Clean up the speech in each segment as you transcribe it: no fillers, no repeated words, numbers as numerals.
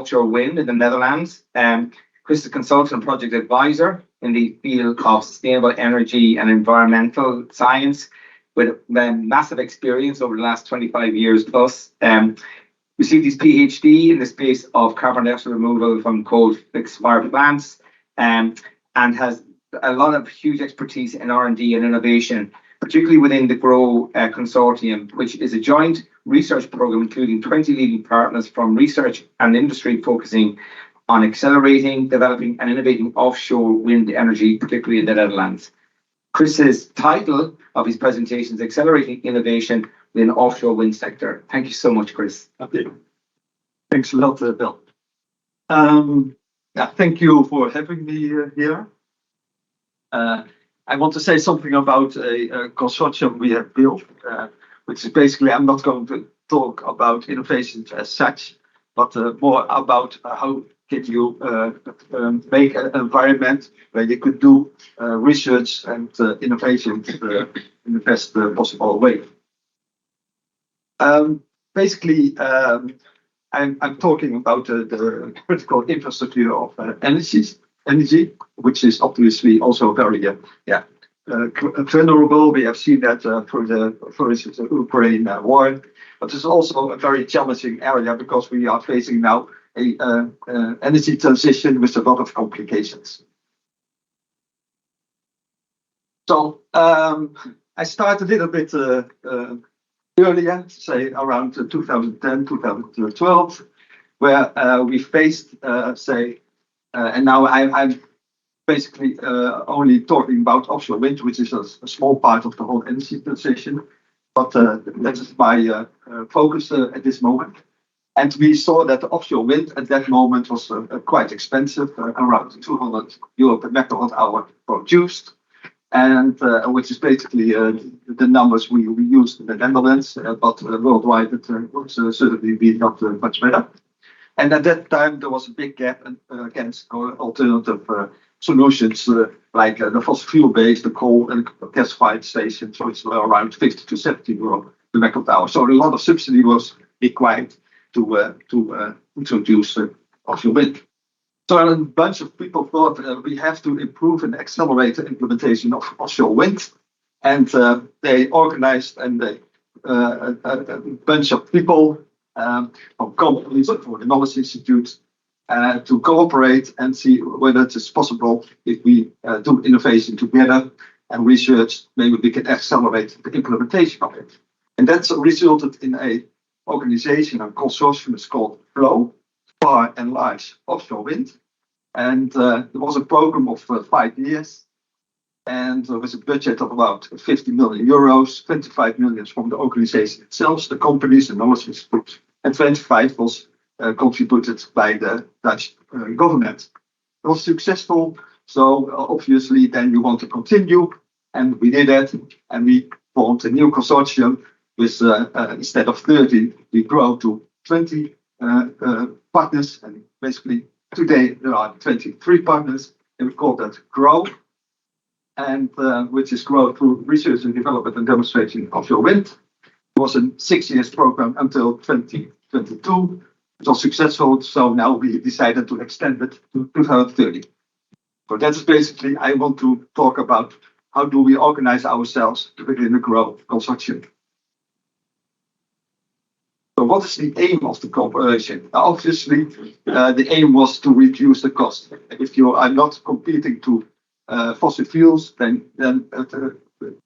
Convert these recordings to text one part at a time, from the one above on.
offshore wind in the Netherlands. Chris is a consultant and project advisor in the field of sustainable energy and environmental science with massive experience over the last 25 years plus. Received his PhD in the space of carbon dioxide removal from coal-fixed power plants, and has a lot of huge expertise in R&D and innovation, particularly within the GROW consortium, which is a joint research program including 20 leading partners from research and industry focusing on accelerating, developing and innovating offshore wind energy, particularly in the Netherlands. Chris's title of his presentation is Accelerating Innovation in the Offshore Wind Sector. Thank you so much, Chris. Okay. Thanks a lot, Bill. Thank you for having me here. I want to say something about a consortium we have built, which is basically, I'm not going to talk about innovations as such, but more about how can you make an environment where you could do research and innovation in the best possible way. Basically, I'm talking about the critical infrastructure of energy, which is obviously also very vulnerable. We have seen that for instance, the Ukraine war, but it's also a very challenging area because we are facing now a energy transition with a lot of complications. So I started a little bit earlier, say around 2010, 2012, where we faced, and now I'm basically only talking about offshore wind, which is a small part of the whole energy transition, but that is my focus at this moment. And we saw that the offshore wind at that moment was quite expensive, around 200 euro per megawatt hour produced, and which is basically the numbers we used in the Netherlands, but worldwide it would certainly be not much better. And at that time there was a big gap against alternative solutions like the fossil fuel based, the coal and gas-fired stations, which were around 50 to 70 euro per megawatt hour. So a lot of subsidy was required to introduce offshore wind. So a bunch of people thought we have to improve and accelerate the implementation of offshore wind, and they organized a bunch of people from companies for the Knowledge Institute to cooperate and see whether it is possible if we do innovation together and research, maybe we can accelerate the implementation of it. And that's resulted in a organization, a consortium is called FLOW, Far and Large Offshore Wind. And there was a program of 5 years, and there was a budget of about 50 million euros, 25 million from the organization itself, the companies, the knowledge institutes, and 25 was contributed by the Dutch government. It was successful, so obviously then we want to continue, and we did that, and we formed a new consortium with instead of 30, we grow to 20 partners, and basically today there are 23 partners, and we call that GROW, and which is GROW through research and development and demonstration of offshore wind. It was a 6 years program until 2022. It was successful, so now we decided to extend it to 2030. So that's basically, I want to talk about how do we organize ourselves within the GROW consortium. So what is the aim of the cooperation? Obviously, the aim was to reduce the cost. If you are not competing to fossil fuels, then it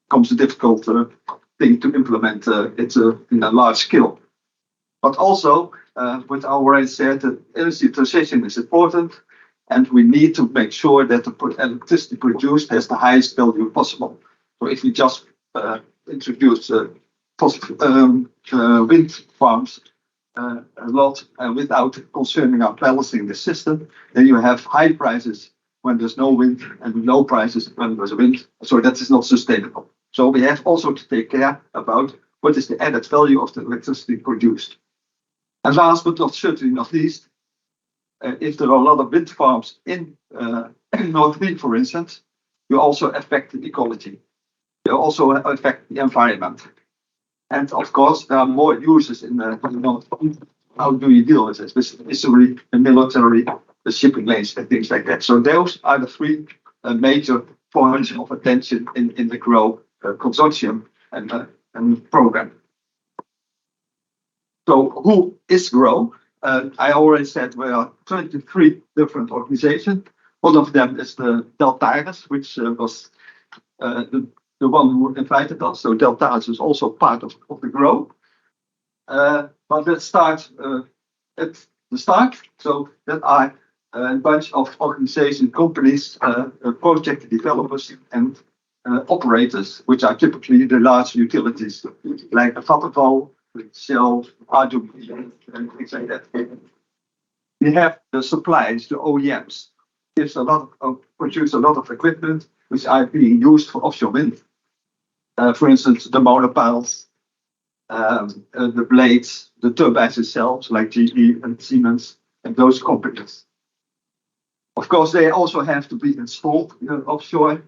becomes a difficult thing to implement it in a large scale. But also, what I already said, the energy transition is important, and we need to make sure that the electricity produced has the highest value possible. So if we just introduce wind farms a lot without concerning our balancing the system, then you have high prices when there's no wind and low prices when there's wind. So that is not sustainable. So we have also to take care about what is the added value of the electricity produced. And last but certainly not least, if there are a lot of wind farms in North Sea, for instance, you also affect the ecology. You also affect the environment. And of course, there are more users in the North Sea how do you deal with it? Especially the military, the shipping lanes, and things like that. So those are the three major points of attention in the GROW consortium and program. So who is GROW? I already said there are 23 different organizations. One of them is the Deltares, which was the one who invited us. So Deltares is also part of the GROW. But let's start at the start. So that are a bunch of organizations, companies, project developers, and operators, which are typically the large utilities, like Vattenfall, Shell, RWE, and things like that. We have the suppliers, the OEMs, produce a lot of equipment which are being used for offshore wind. For instance, the monopiles, the blades, the turbines themselves, like GE and Siemens, and those companies. Of course, they also have to be installed offshore,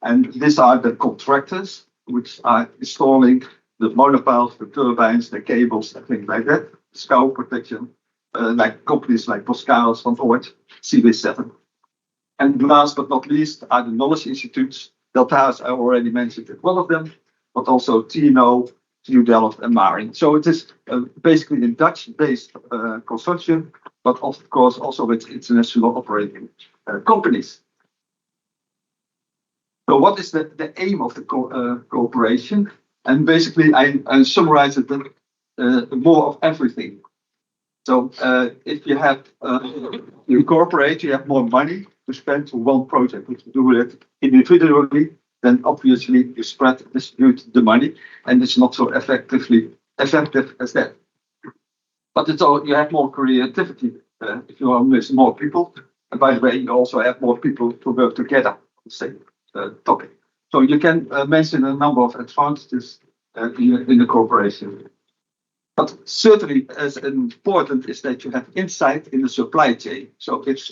and these are the contractors which are installing the monopiles, the turbines, the cables, and things like that. Scour protection, like companies like Boskalis, Van Oort, CB7. And last but not least are the knowledge institutes. Deltares, I already mentioned it, one of them, but also TNO, TU Delft, and Marin. So it is basically a Dutch-based consortium, but of course also with international operating companies. So what is the aim of the cooperation? And basically I summarize it more of everything. So if you have you cooperate, you have more money to spend for one project. If you do it individually, then obviously you distribute the money, and it's not so effective as that. But it's all, you have more creativity if you are with more people. And by the way, you also have more people to work together on the same topic. So you can mention a number of advantages in the cooperation. But certainly as important is that you have insight in the supply chain. So if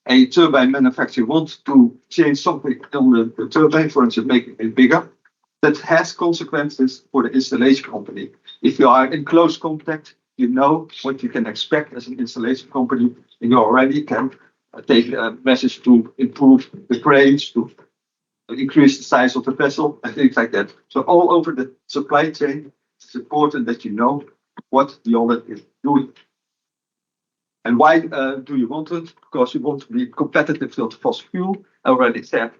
a turbine manufacturer wants to change something on the turbine, for instance, making it bigger, that has consequences for the installation company. If you are in close contact, you know what you can expect as an installation company, and you already can take measures to improve the cranes, to increase the size of the vessel, and things like that. So all over the supply chain, it's important that you know what the other is doing. And why do you want it? Because you want to be competitive with fossil fuel. I already said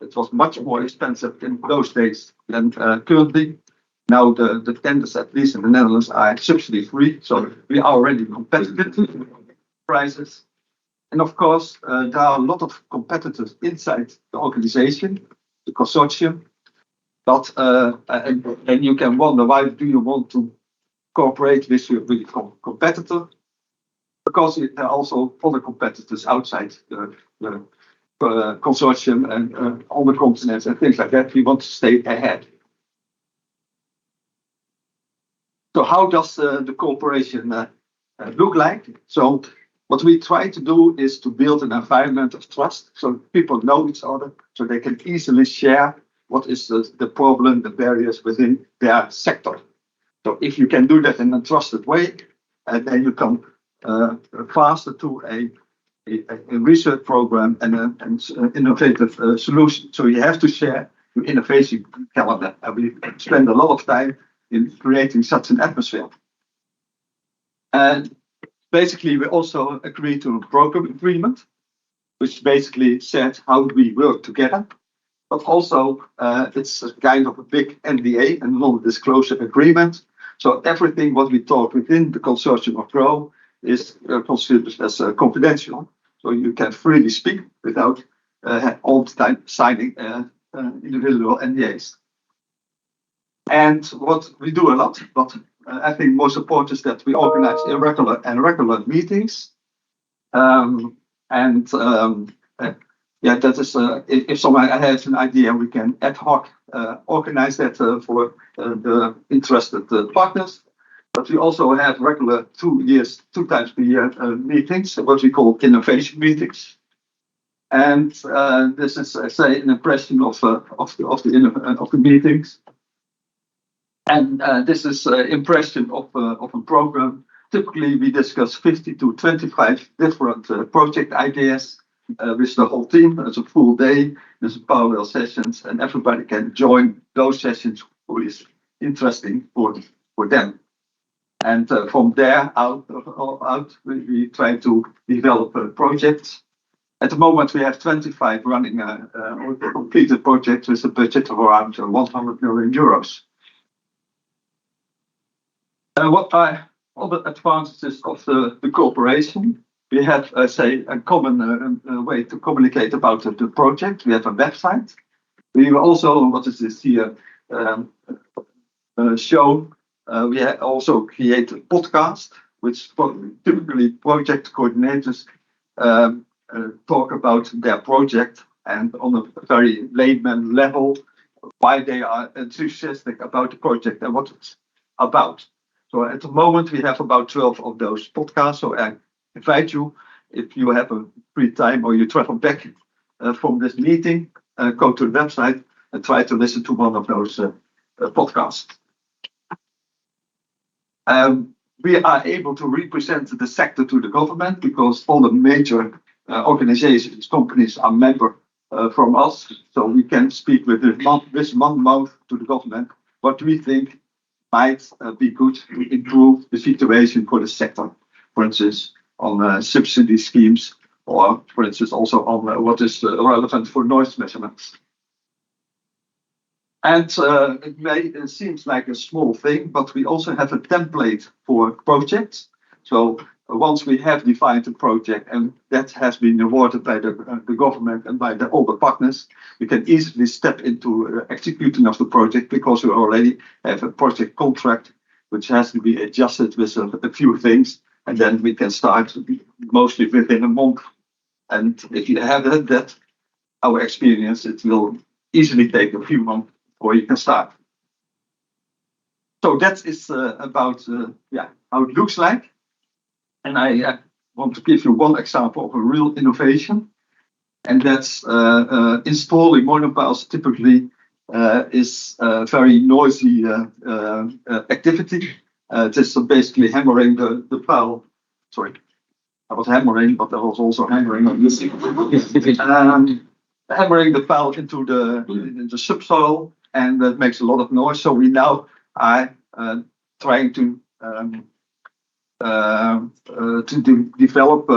it was much more expensive in those days than currently. Now the tenders, at least in the Netherlands, are subsidy free. So we are already competitive with prices. And of course, there are a lot of competitors inside the organization, the consortium. But and you can wonder, why do you want to cooperate with your competitor? Because there are also other competitors outside the consortium and on the continents and things like that. We want to stay ahead. So how does the cooperation look like? So what we try to do is to build an environment of trust, so people know each other, so they can easily share what is the problem, the barriers within their sector. So if you can do that in a trusted way, then you come faster to a research program and an innovative solution. So you have to share your innovation calendar. And we spend a lot of time in creating such an atmosphere. And basically, we also agreed to a program agreement, which basically said how we work together. But also, it's a kind of a big NDA, a non-disclosure agreement. So everything what we talk within the consortium of GROW is considered as confidential. So you can freely speak without all the time signing individual NDAs. And what we do a lot, but I think most important is that we organize regular meetings. Yeah, that is if someone has an idea, we can ad hoc organize that for the interested partners. But we also have regular 2 times per year meetings, what we call innovation meetings. And this is, say, an impression of the meetings. And this is impression of a program typically we discuss 50 to 25 different project ideas with the whole team. It's a full day, there's parallel sessions, and everybody can join those sessions who is interesting for them. And from there out we try to develop projects. At the moment, we have 25 running completed projects with a budget of around 100 million euros. What are other advantages of the cooperation? We have, say, a common way to communicate about the project. We have a website. We also, what is this here, show. We have also create a podcast, which typically project coordinators talk about their project and on a very layman level, why they are enthusiastic about the project and what it's about. So at the moment, we have about 12 of those podcasts. So I invite you, if you have a free time or you travel back from this meeting, go to the website and try to listen to one of those podcasts. We are able to represent the sector to the government because all the major organizations, companies are member from us. So we can speak with one mouth to the government what we think might be good to improve the situation for the sector. For instance, on subsidy schemes, or for instance, also on what is relevant for noise measurements. And it seems like a small thing, but we also have a template for projects. So once we have defined a project and that has been awarded by the government and by all the partners, we can easily step into executing of the project because we already have a project contract which has to be adjusted with a few things, and then we can start mostly within a month. And if you have that, our experience, it will easily take a few months before you can start. So that is about how it looks like. And I want to give you one example of a real innovation, and that's installing monopiles typically is a very noisy activity. It is basically hammering the pile. Sorry, I was hammering, but I was also hammering on this. Hammering the pile into the subsoil, and that makes a lot of noise. So we now are trying to develop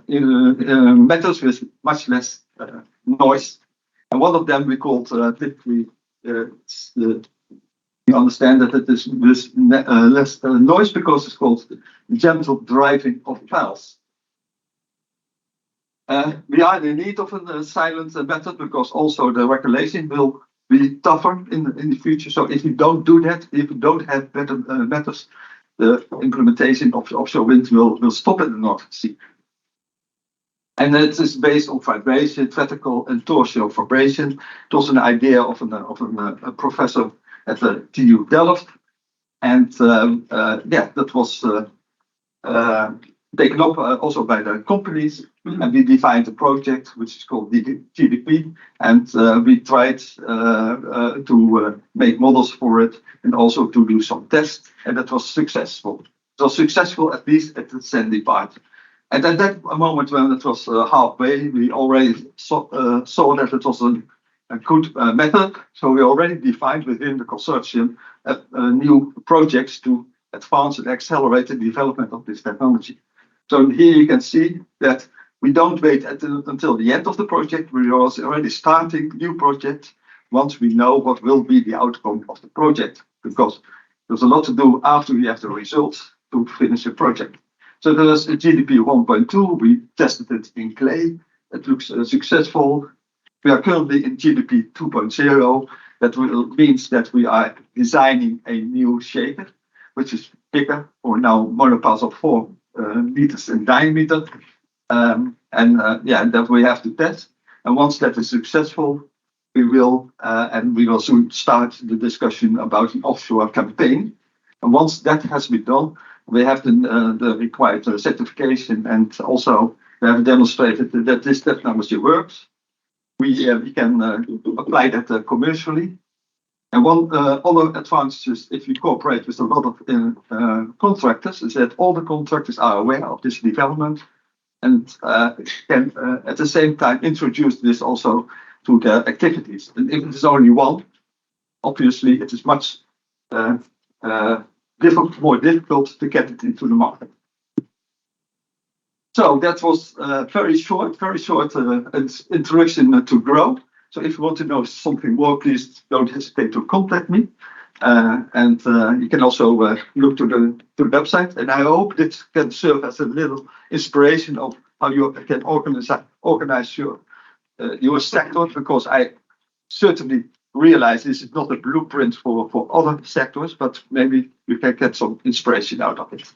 methods with much less noise. And one of them we called typically, we understand that it is less noise because it's called gentle driving of piles. We are in need of a silent method because also the regulation will be tougher in the future. So if you don't do that, if you don't have better methods, the implementation of offshore wind will stop in the North Sea. And it is based on vibration, vertical and torsional vibration. It was an idea of a professor at the TU Delft. And that was taken up also by the companies. And we defined a project which is called GDP. And we tried to make models for it and also to do some tests. And that was successful. It was successful at least at the sandy part. And at that moment when it was halfway, we already saw that it was a good method. So we already defined within the consortium new projects to advance and accelerate the development of this technology. So here you can see that we don't wait until the end of the project. We are already starting new projects once we know what will be the outcome of the project, because there's a lot to do after we have the results to finish a project. So there's a GDP 1.2. We tested it in clay. It looks successful. We are currently in GDP 2.0. That means that we are designing a new shaker, which is bigger, or now monopiles of 4 meters in diameter. That we have to test. And once that is successful, we will soon start the discussion about an offshore campaign. And once that has been done, we have the required certification, and also we have demonstrated that this technology works. We can apply that commercially. And one other advantage is if you cooperate with a lot of contractors, is that all the contractors are aware of this development and can at the same time introduce this also to their activities. And if it is only one, obviously it is much more difficult to get it into the market. So that was very short introduction to Grow. So if you want to know something more, please don't hesitate to contact me. And you can also look to the website. And I hope this can serve as a little inspiration of how you can organize your sector, because I certainly realize this is not a blueprint for other sectors, but maybe you can get some inspiration out of it.